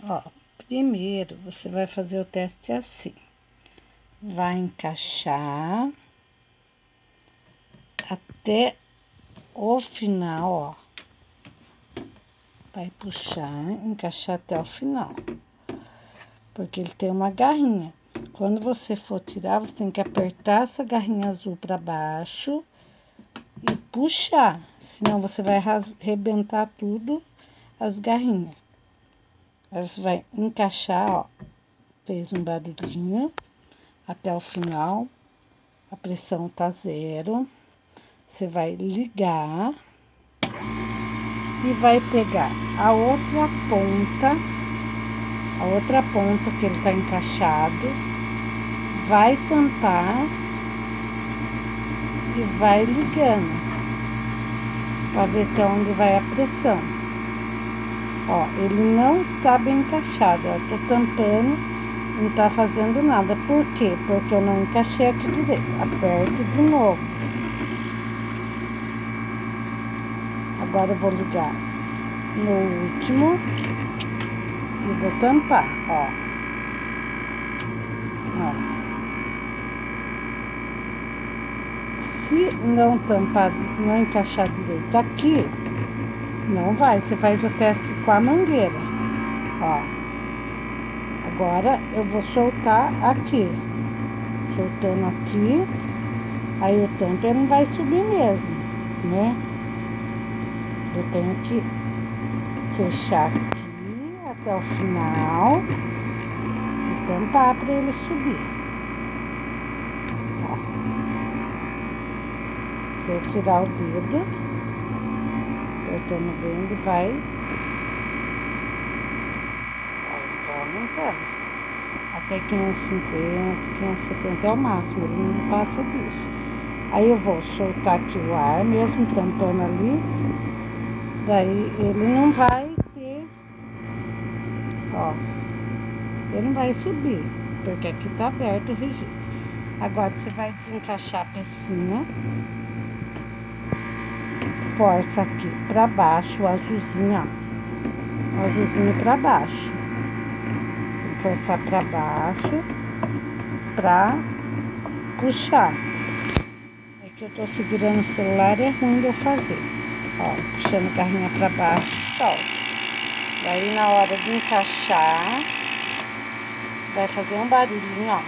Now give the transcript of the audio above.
Ó, primeiro você vai fazer o teste assim. Vai encaixar até o final, ó. Vai puxar, encaixar até o final. Porque ele tem uma garrinha. Quando você for tirar, você tem que apertar essa garrinha azul para baixo e puxar. Senão você vai arrebentar tudo as garrinhas. Aí você vai encaixar, ó. Fez um barulhinho até o final. A pressão tá 0. Você vai ligar e vai pegar a outra ponta que ele tá encaixado, vai tampar e vai ligando para ver até onde vai a pressão. Ó, ele não está bem encaixado, ó, tô tampando, não tá fazendo nada. Por quê? Porque eu não encaixei aqui direito. Aperto de novo. Agora eu vou ligar no último e vou tampar, ó. Ó. Se não tampar, não encaixar direito aqui, não vai. Você faz o teste com a mangueira, ó. Agora eu vou soltar aqui, soltando aqui, aí o tampo não vai subir mesmo, né? Eu tenho que fechar aqui até o final e tampar para ele subir. Ó. Se eu tirar o dedo, apertando bem, ele vai aumentando. Até 550, 570 é o máximo, ele não passa disso. Aí eu vou soltar aqui o ar, mesmo tampando ali, daí ele não vai ter, ó, ele não vai subir, porque aqui tá aberto o registro. Agora você vai desencaixar a pecinha, força aqui pra baixo, o azulzinho, ó, o azulzinho pra baixo. Forçar pra baixo, pra puxar. É que eu tô segurando o celular, é ruim de eu fazer. Ó, puxando a garrinha pra baixo, solta. Daí na hora de encaixar, vai fazer um barulhinho, ó.